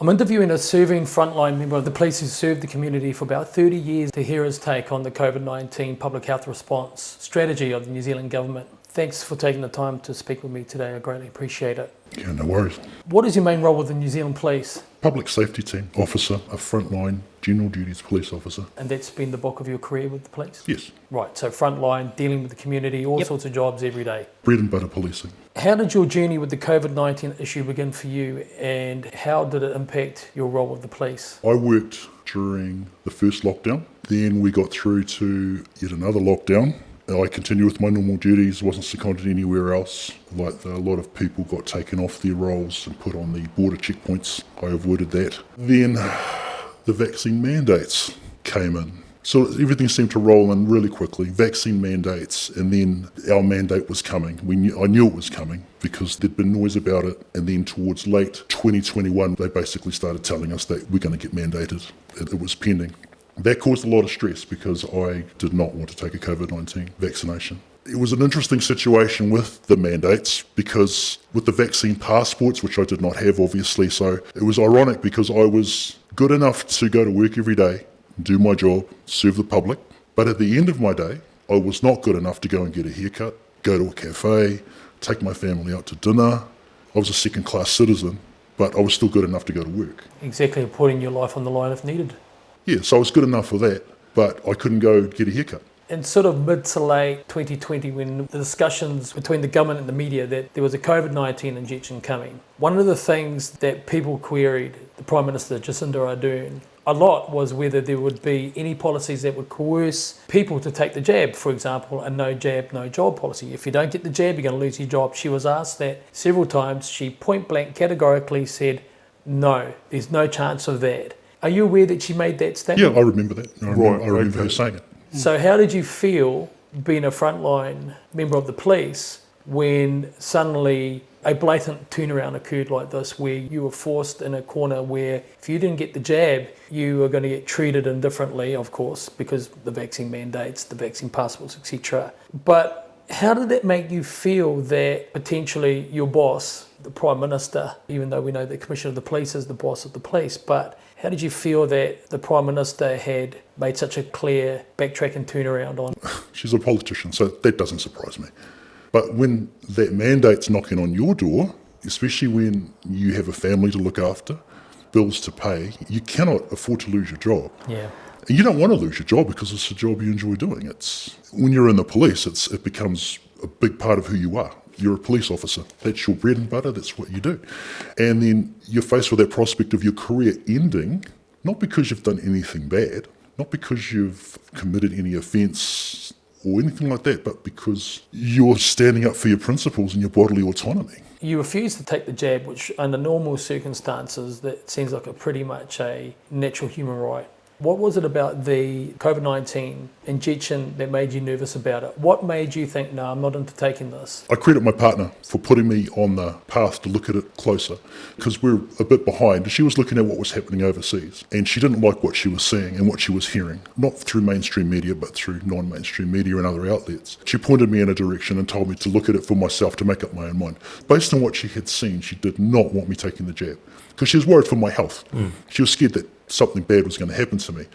I'm interviewing a serving frontline member of the police who served the community for about 30 years to hear his take on the COVID-19 public health response strategy of the New Zealand government. Thanks for taking the time to speak with me today. I greatly appreciate it. Yeah, no worries. What is your main role with the New Zealand Police? Public safety team officer, a frontline general duties police officer. And that's been the bulk of your career with the police? Yes. Right, so frontline, dealing with the community, all sorts of jobs every day. Bread and butter policing. How did your journey with the COVID-19 issue begin for you, and how did it impact your role with the police? I worked during the first lockdown. Then we got through to yet another lockdown. I continued with my normal duties, wasn't seconded anywhere else. Like a lot of people got taken off their roles and put on the border checkpoints. I avoided that. Then the vaccine mandates came in. So everything seemed to roll in really quickly. Vaccine mandates, and then our mandate was coming. I knew it was coming because there'd been noise about it. And then towards late 2021, they basically started telling us that we're going to get mandated. It was pending. That caused a lot of stress because I did not want to take a COVID-19 vaccination. It was an interesting situation with the mandates because with the vaccine passports, which I did not have obviously, so it was ironic because I was good enough to go to work every day, do my job, serve the public, but at the end of my day, I was not good enough to go and get a haircut, go to a cafe, take my family out to dinner. I was a second-class citizen, but I was still good enough to go to work. Exactly, putting your life on the line if needed. Yeah, so I was good enough for that, but I couldn't go get a haircut. In sort of mid to late 2020, when the discussions between the government and the media that there was a COVID-19 injection coming, one of the things that people queried the Prime Minister, Jacinda Ardern, a lot was whether there would be any policies that would coerce people to take the jab, for example, a no jab, no job policy. If you don't get the jab, you're going to lose your job. She was asked that several times. She point blank categorically said, no, there's no chance of that. Are you aware that she made that statement? Yeah, I remember that. I remember her saying it. So how did you feel being a frontline member of the police when suddenly a blatant turnaround occurred like this, where you were forced in a corner where if you didn't get the jab, you were going to get treated indifferently, of course, because the vaccine mandates, the vaccine passports, etc. But how did that make you feel that potentially your boss, the Prime Minister, even though we know the Commissioner of the Police is the boss of the police, but how did you feel that the Prime Minister had made such a clear backtrack and turnaround on? She's a politician, so that doesn't surprise me. But when that mandate's knocking on your door, especially when you have a family to look after, bills to pay, you cannot afford to lose your job. Yeah. And you don't want to lose your job because it's a job you enjoy doing. When you're in the police, it becomes a big part of who you are. You're a police officer. That's your bread and butter. That's what you do. And then you're faced with that prospect of your career ending, not because you've done anything bad, not because you've committed any offence or anything like that, but because you're standing up for your principles and your bodily autonomy. You refused to take the jab, which under normal circumstances, that seems like pretty much a natural human right. What was it about the COVID-19 injection that made you nervous about it? What made you think, no, I'm not undertaking this? I credit my partner for putting me on the path to look at it closer because we're a bit behind. She was looking at what was happening overseas and she didn't like what she was seeing and what she was hearing, not through mainstream media, but through non-mainstream media and other outlets. She pointed me in a direction and told me to look at it for myself, to make up my own mind. Based on what she had seen, she did not want me taking the jab because she was worried for my health. She was scared that something bad was going to happen to me.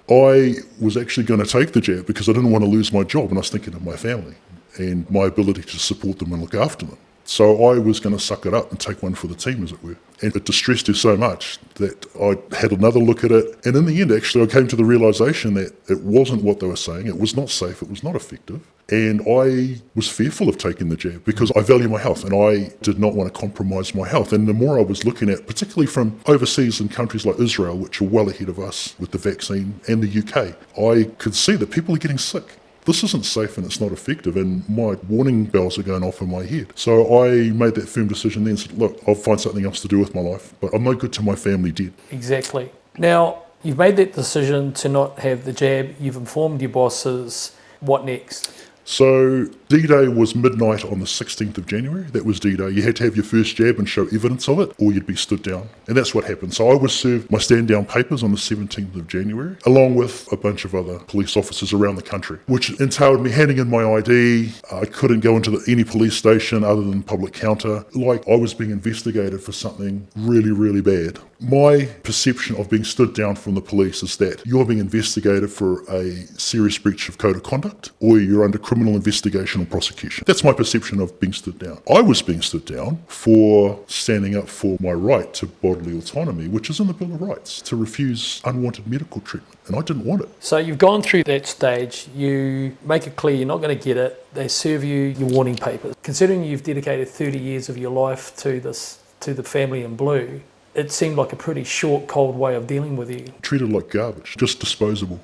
I was actually going to take the jab because I didn't want to lose my job, and I was thinking of my family and my ability to support them and look after them. So I was going to suck it up and take one for the team, as it were. And it distressed her so much that I had another look at it. And in the end, actually, I came to the realisation that it wasn't what they were saying. It was not safe. It was not effective. And I was fearful of taking the jab because I value my health and I did not want to compromise my health. And the more I was looking at, particularly from overseas in countries like Israel, which are well ahead of us with the vaccine, and the UK, I could see that people are getting sick. This isn't safe and it's not effective, and my warning bells are going off in my head. So I made that firm decision then, said, look, I'll find something else to do with my life, but I'm no good to my family dead. Exactly. Now, you've made that decision to not have the jab, you've informed your bosses, what next? So D-Day was midnight on the 16th of January. That was D-Day. You had to have your first jab and show evidence of it, or you'd be stood down. And that's what happened. So I was served my stand-down papers on the 17th of January, along with a bunch of other police officers around the country, which entailed me handing in my ID. I couldn't go into any police station other than public counter. Like I was being investigated for something really, really bad. My perception of being stood down from the police is that you're being investigated for a serious breach of code of conduct, or you're under criminal investigation or prosecution. That's my perception of being stood down. I was being stood down for standing up for my right to bodily autonomy, which is in the Bill of Rights, to refuse unwanted medical treatment, and I didn't want it. So you've gone through that stage, you make it clear you're not going to get it, they serve you your warning papers. Considering you've dedicated 30 years of your life to the family in blue, it seemed like a pretty short, cold way of dealing with you. Treated like garbage, just disposable.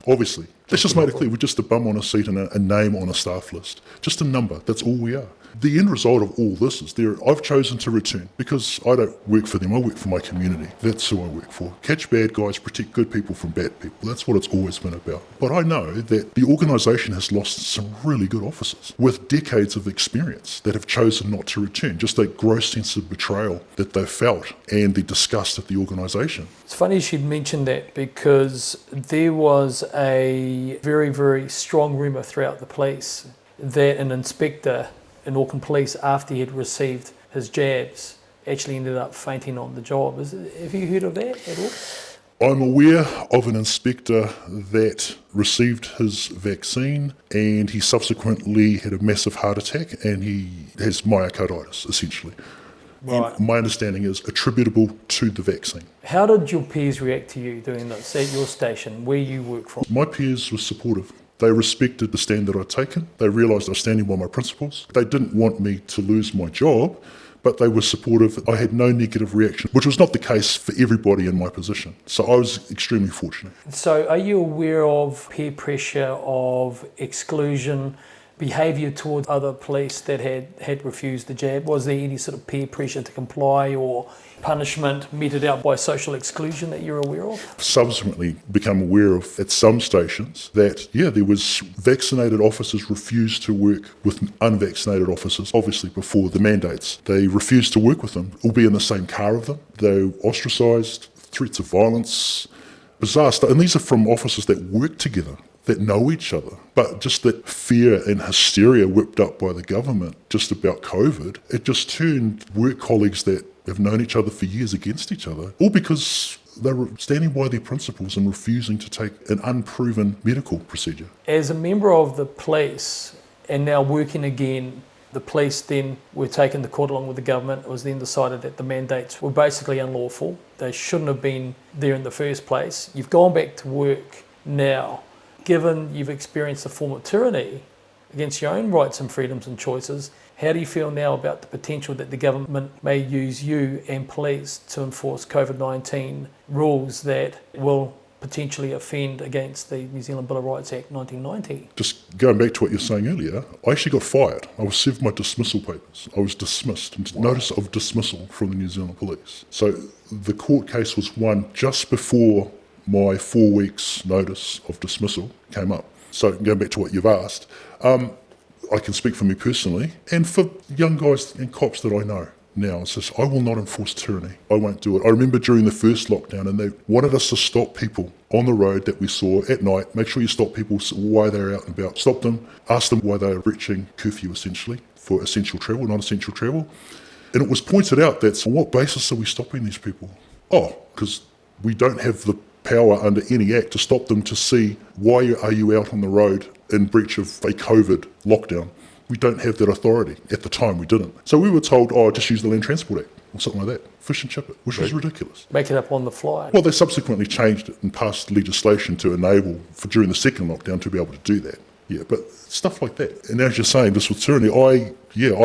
Obviously. Let's just make it clear, we're just a bum on a seat and a name on a staff list. Just a number, that's all we are. The end result of all this is I've chosen to return because I don't work for them, I work for my community. That's who I work for. Catch bad guys, protect good people from bad people. That's what it's always been about. But I know that the organisation has lost some really good officers with decades of experience that have chosen not to return. Just a gross sense of betrayal that they've felt and the disgust of the organisation. It's funny you should mention that because there was a very, very strong rumour throughout the police that an inspector in Auckland Police, after he had received his jabs, actually ended up fainting on the job. Have you heard of that at all? I'm aware of an inspector that received his vaccine and he subsequently had a massive heart attack and he has myocarditis, essentially. Right. And my understanding is attributable to the vaccine. How did your peers react to you doing this at your station, where you work from? My peers were supportive. They respected the stand that I'd taken. They realised I was standing by my principles. They didn't want me to lose my job, but they were supportive. I had no negative reaction, which was not the case for everybody in my position. So I was extremely fortunate. So are you aware of peer pressure, of exclusion, behaviour towards other police that had refused the jab? Was there any sort of peer pressure to comply or punishment meted out by social exclusion that you're aware of? Subsequently become aware of at some stations that, there was vaccinated officers refused to work with unvaccinated officers, obviously before the mandates. They refused to work with them, or be in the same car of them. They were ostracised, threats of violence, bizarre stuff. And these are from officers that work together, that know each other. But just that fear and hysteria whipped up by the government just about COVID, it just turned work colleagues that have known each other for years against each other, all because they were standing by their principles and refusing to take an unproven medical procedure. As a member of the police and now working again, the police then were taken to court along with the government. It was then decided that the mandates were basically unlawful. They shouldn't have been there in the first place. You've gone back to work now. Given you've experienced a form of tyranny against your own rights and freedoms and choices, how do you feel now about the potential that the government may use you and police to enforce COVID-19 rules that will potentially offend against the New Zealand Bill of Rights Act 1990? Just going back to what you were saying earlier, I actually got fired. I was served my dismissal papers. I was dismissed, and notice of dismissal from the New Zealand Police. So the court case was won just before my 4 weeks notice of dismissal came up. So going back to what you've asked, I can speak for me personally and for young guys and cops that I know now. It's just, I will not enforce tyranny. I won't do it. I remember during the first lockdown and they wanted us to stop people on the road that we saw at night. Make sure you stop people while they're out and about. Stop them, ask them why they're breaching curfew essentially for essential travel, not essential travel. And it was pointed out that on what basis are we stopping these people? Oh, because we don't have the power under any act to stop them to see why are you out on the road in breach of a COVID lockdown. We don't have that authority. At the time, we didn't. So we were told, just use the Land Transport Act or something like that. Fish and chip it, which was ridiculous. Make it up on the fly. Well, they subsequently changed it and passed legislation to enable, for during the second lockdown, to be able to do that. Yeah, but stuff like that. And as you're saying, this with tyranny, I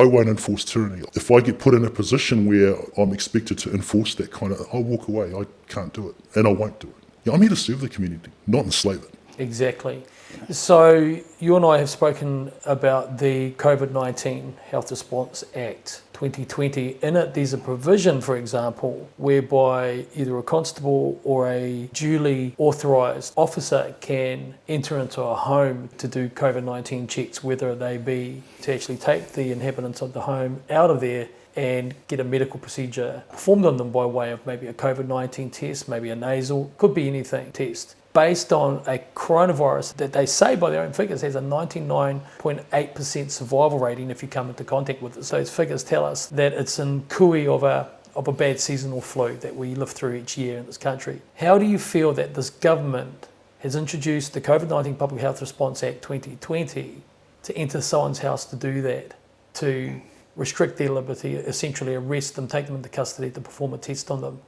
won't enforce tyranny. If I get put in a position where I'm expected to enforce that kind of, I'll walk away. I can't do it, and I won't do it. I'm here to serve the community, not enslave it. Exactly. So you and I have spoken about the COVID-19 Health Response Act 2020. In it, there's a provision, for example, whereby either a constable or a duly authorised officer can enter into a home to do COVID-19 checks, whether they be to actually take the inhabitants of the home out of there and get a medical procedure performed on them by way of maybe a COVID-19 test, maybe a nasal, could be anything test, based on a coronavirus that they say by their own figures has a 99.8% survival rating if you come into contact with it. So those figures tell us that it's in cooey of a bad seasonal flu that we live through each year in this country. How do you feel that this government has introduced the COVID-19 Public Health Response Act 2020 to enter someone's house to do that, to restrict their liberty, essentially arrest them, take them into custody to perform a test on them?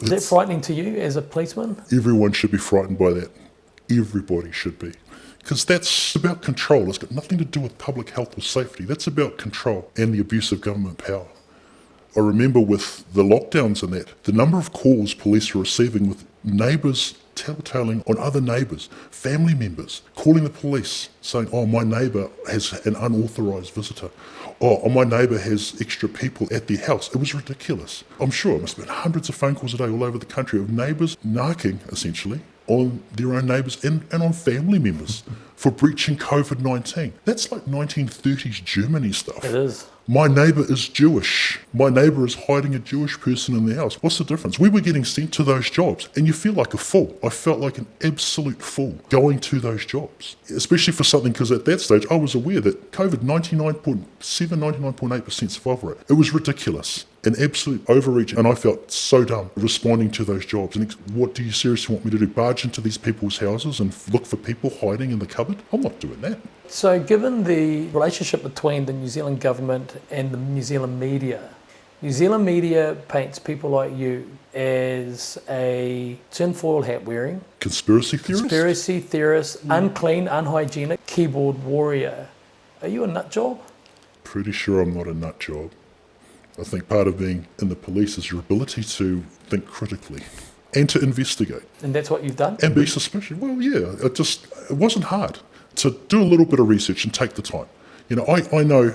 Is that frightening to you as a policeman? Everyone should be frightened by that. Everybody should be. Because that's about control. It's got nothing to do with public health or safety. That's about control and the abuse of government power. I remember with the lockdowns and that, the number of calls police were receiving with neighbours telltailing on other neighbours, family members, calling the police, saying, oh, my neighbour has an unauthorised visitor. Oh, my neighbour has extra people at their house. It was ridiculous. I'm sure it must have been hundreds of phone calls a day all over the country of neighbours narking, essentially, on their own neighbours and on family members for breaching COVID-19. That's like 1930s Germany stuff. It is. My neighbour is Jewish. My neighbour is hiding a Jewish person in their house. What's the difference? We were getting sent to those jobs and you feel like a fool. I felt like an absolute fool going to those jobs, especially for something, because at that stage I was aware that COVID 99.8% survival rate. It was ridiculous, an absolute overreach, and I felt so dumb responding to those jobs. And what do you seriously want me to do? Barge into these people's houses and look for people hiding in the cupboard? I'm not doing that. So given the relationship between the New Zealand government and the New Zealand media paints people like you as a tinfoil hat wearing, conspiracy theorist, unclean, unhygienic keyboard warrior. Are you a nut job? Pretty sure I'm not a nut job. I think part of being in the police is your ability to think critically and to investigate. And that's what you've done? And be suspicious. Well, yeah, it wasn't hard to do a little bit of research and take the time. You know, I know,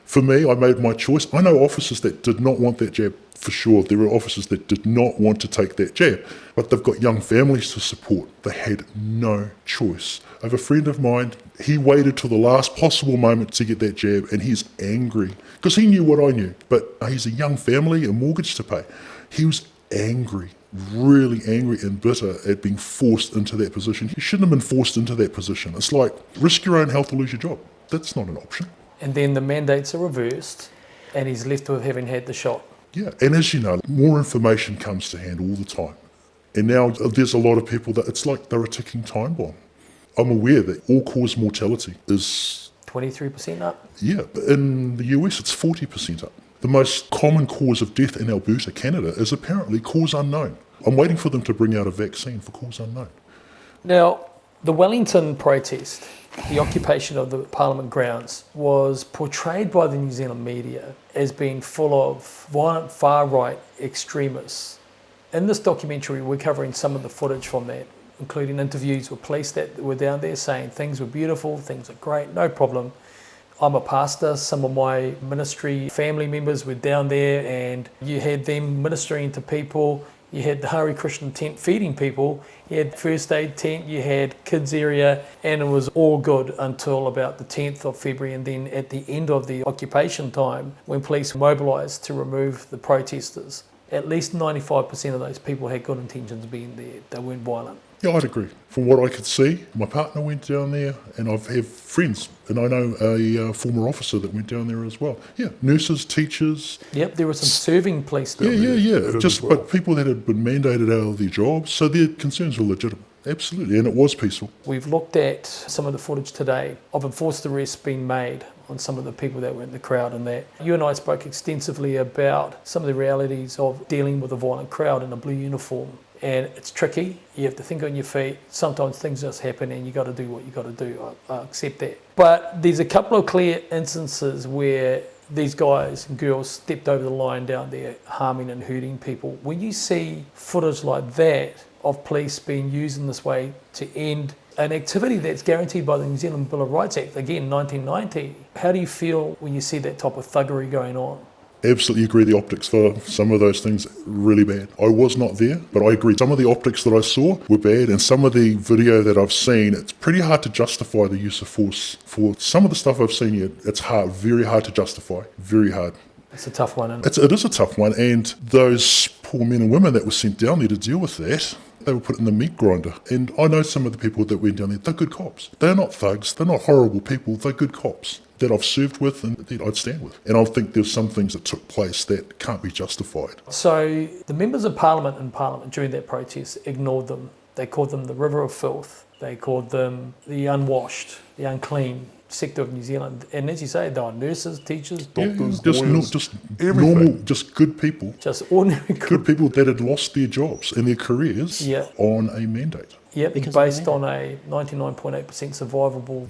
for me, I made my choice. I know officers that did not want that jab for sure. There were officers that did not want to take that jab, but they've got young families to support. They had no choice. I have a friend of mine, he waited till the last possible moment to get that jab, and he's angry because he knew what I knew, but he's a young family, a mortgage to pay. He was angry, really angry and bitter at being forced into that position. He shouldn't have been forced into that position. It's like, risk your own health or lose your job. That's not an option. And then the mandates are reversed and he's left with having had the shot. Yeah, and as you know, more information comes to hand all the time. And now there's a lot of people that it's like they're a ticking time bomb. I'm aware that all-cause mortality is 23% up? Yeah, in the US it's 40% up. The most common cause of death in Alberta, Canada, is apparently cause unknown. I'm waiting for them to bring out a vaccine for cause unknown. Now, the Wellington protest, the occupation of the Parliament grounds, was portrayed by the New Zealand media as being full of violent far-right extremists. In this documentary, we're covering some of the footage from that, including interviews with police that were down there saying things were beautiful, things are great, no problem. I'm a pastor, some of my ministry family members were down there and you had them ministering to people. You had the Hare Krishna tent feeding people, you had first aid tent, you had kids area, and it was all good until about the 10th of February, and then at the end of the occupation time, when police mobilised to remove the protesters, at least 95% of those people had good intentions being there. They weren't violent. Yeah, I'd agree. From what I could see, my partner went down there, and I have friends, and I know a former officer that went down there as well. Yeah, nurses, teachers. Yep, there were some serving police down there. Yeah. But people that had been mandated out of their jobs, so their concerns were legitimate. Absolutely, and it was peaceful. We've looked at some of the footage today of enforced arrests being made on some of the people that were in the crowd, and that you and I spoke extensively about some of the realities of dealing with a violent crowd in a blue uniform. And it's tricky. You have to think on your feet. Sometimes things just happen and you got to do what you got to do. I accept that. But there's a couple of clear instances where these guys and girls stepped over the line down there harming and hurting people. When you see footage like that of police being used in this way to end An activity that's guaranteed by the New Zealand Bill of Rights Act, again, 1990. How do you feel when you see that type of thuggery going on? Absolutely agree. The optics for some of those things really bad. I was not there, but I agree. Some of the optics that I saw were bad, and some of the video that I've seen, it's pretty hard to justify the use of force. For some of the stuff I've seen here, it's hard, very hard to justify, very hard. It's a tough one, isn't it? It is a tough one, and those poor men and women that were sent down there to deal with that, they were put in the meat grinder. And I know some of the people that went down there, they're good cops. They're not thugs, they're not horrible people, they're good cops that I've served with and that I'd stand with. And I think there's some things that took place that can't be justified. So the members of Parliament in Parliament during that protest ignored them. They called them the river of filth. They called them the unwashed, the unclean sector of New Zealand. And as you say, they are nurses, teachers, doctors, Just normal, just good people. just ordinary Good people that had lost their jobs and their careers on a mandate. Yep, based on a 99.8% survivable.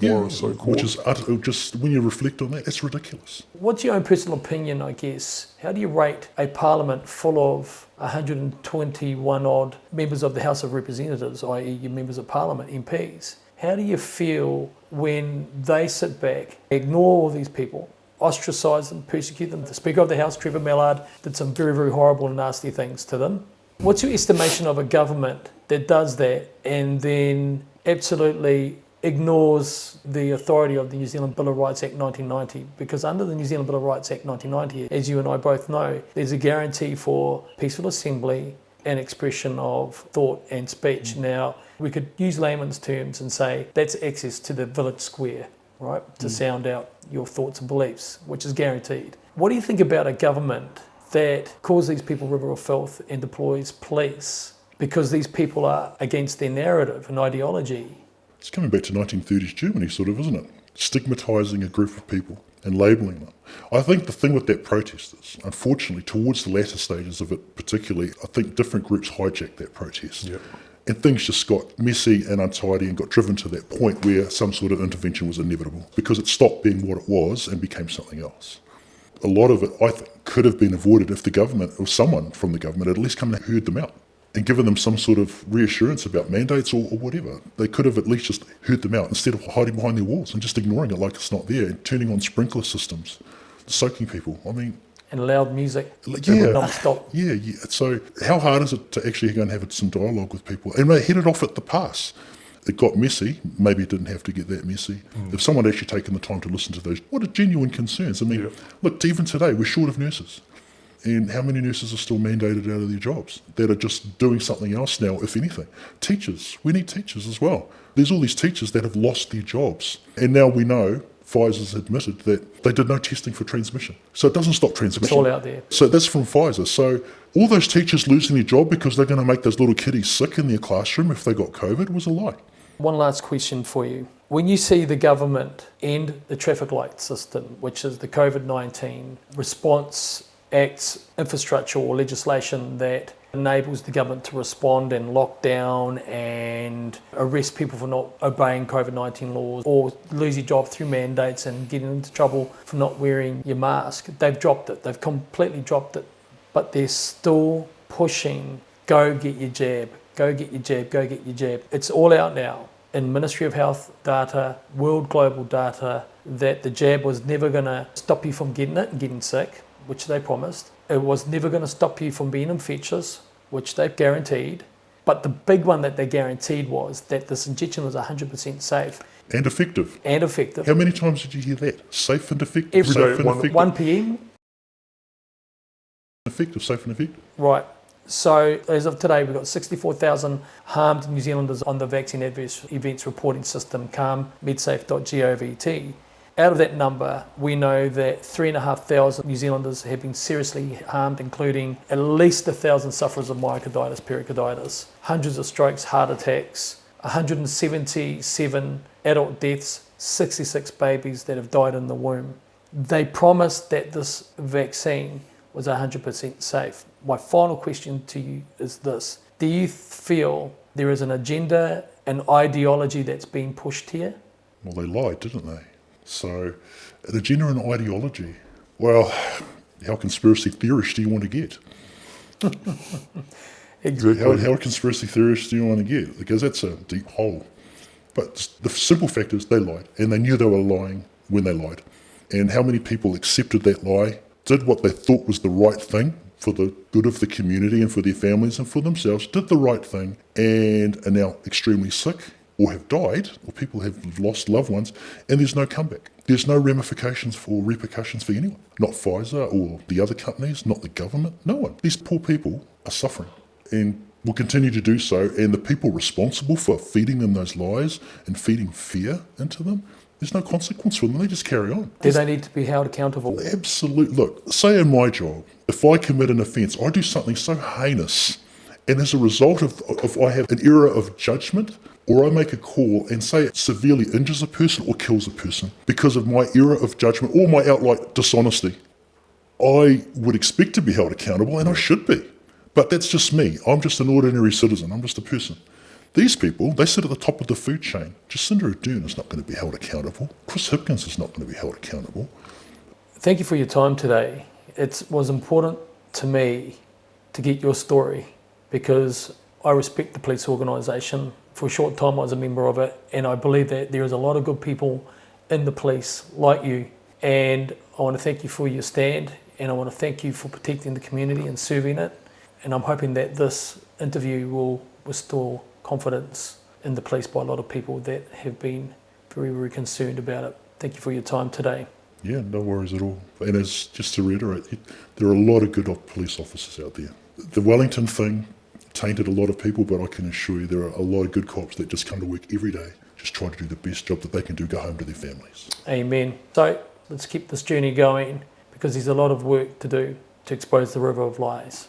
Which is just when you reflect on that, it's ridiculous. What's your own personal opinion, I guess? How do you rate a parliament full of 121 odd members of the House of Representatives, i.e. your members of parliament, MPs? How do you feel when they sit back, ignore all these people, ostracise them, persecute them? The Speaker of the House, Trevor Mallard, did some very, very horrible and nasty things to them. What's your estimation of a government that does that and then absolutely ignores the authority of the New Zealand Bill of Rights Act 1990? Because under the New Zealand Bill of Rights Act 1990, as you and I both know, there's a guarantee for peaceful assembly and expression of thought and speech. Now, we could use layman's terms and say that's access to the village square, right, to sound out your thoughts and beliefs, which is guaranteed. What do you think about a government that calls these people river of filth and deploys police because these people are against their narrative and ideology? It's coming back to 1930s Germany, sort of, isn't it? Stigmatising a group of people and labelling them. I think the thing with that protest is, unfortunately, towards the latter stages of it particularly, I think different groups hijacked that protest. Yep. And things just got messy and untidy and got driven to that point where some sort of intervention was inevitable because it stopped being what it was and became something else. A lot of it, I think, could have been avoided if the government or someone from the government had at least come and heard them out and given them some sort of reassurance about mandates or whatever. They could have at least just heard them out instead of hiding behind their walls and just ignoring it like it's not there and turning on sprinkler systems, soaking people. I mean... And loud music. Yeah. Non-stop. Yeah. So how hard is it to actually go and have some dialogue with people? And they headed off at the pass. It got messy. Maybe it didn't have to get that messy. If someone had actually taken the time to listen to those, what are genuine concerns? I mean, look, even today, we're short of nurses. And how many nurses are still mandated out of their jobs that are just doing something else now, if anything? Teachers. We need teachers as well. There's all these teachers that have lost their jobs. And now we know, Pfizer's admitted that they did no testing for transmission. So it doesn't stop transmission. It's all out there. So that's from Pfizer. So all those teachers losing their job because they're going to make those little kiddies sick in their classroom if they got COVID was a lie. One last question for you. When you see the government end the traffic light system, which is the COVID-19 response acts, infrastructure or legislation that enables the government to respond and lock down and arrest people for not obeying COVID-19 laws or lose your job through mandates and getting into trouble for not wearing your mask. They've dropped it. They've completely dropped it. But they're still pushing, go get your jab, go get your jab, go get your jab. It's all out now in Ministry of Health data, world global data, that the jab was never going to stop you from getting it and getting sick, which they promised. It was never going to stop you from being infectious, which they guaranteed. But the big one that they guaranteed was that this injection was 100% safe. And effective. And effective. How many times did you hear that? Safe and effective. Every safe day, and effective. 1 p.m. Effective, safe and effective. Right. So as of today, we've got 64,000 harmed New Zealanders on the Vaccine Adverse Events Reporting System, calm, medsafe.govt. Out of that number, we know that 3,500 New Zealanders have been seriously harmed, including at least 1,000 sufferers of myocarditis, pericarditis, hundreds of strokes, heart attacks, 177 adult deaths, 66 babies that have died in the womb. They promised that this vaccine was 100% safe. My final question to you is this. Do you feel there is an agenda, an ideology that's being pushed here? Well, they lied, didn't they? So, an agenda and ideology. Well, how conspiracy theorist do you want to get? Exactly. How conspiracy theorist do you want to get? Because that's a deep hole. But the simple fact is they lied, and they knew they were lying when they lied. And how many people accepted that lie, did what they thought was the right thing for the good of the community and for their families and for themselves, did the right thing, and are now extremely sick or have died, or people have lost loved ones, and there's no comeback. There's no repercussions for anyone. Not Pfizer or the other companies, not the government, no one. These poor people are suffering and will continue to do so, and the people responsible for feeding them those lies and feeding fear into them, there's no consequence for them. They just carry on. Do they need to be held accountable? Absolutely. Look, say in my job, if I commit an offence, I do something so heinous, and as a result of I have an error of judgment, or I make a call and say it severely injures a person or kills a person because of my error of judgment or my outright dishonesty, I would expect to be held accountable, and I should be. But that's just me. I'm just an ordinary citizen. I'm just a person. These people, they sit at the top of the food chain. Jacinda Ardern is not going to be held accountable. Chris Hipkins is not going to be held accountable. Thank you for your time today. It was important to me to get your story because I respect the police organisation. For a short time I was a member of it, and I believe that there is a lot of good people in the police like you. And I want to thank you for your stand, and I want to thank you for protecting the community and serving it. And I'm hoping that this interview will restore confidence in the police by a lot of people that have been very, very concerned about it. Thank you for your time today. Yeah, no worries at all. And as just to reiterate, there are a lot of good police officers out there. The Wellington thing tainted a lot of people, but I can assure you there are a lot of good cops that just come to work every day, just trying to do the best job that they can do, go home to their families. Amen. So let's keep this journey going because there's a lot of work to do to expose the river of lies.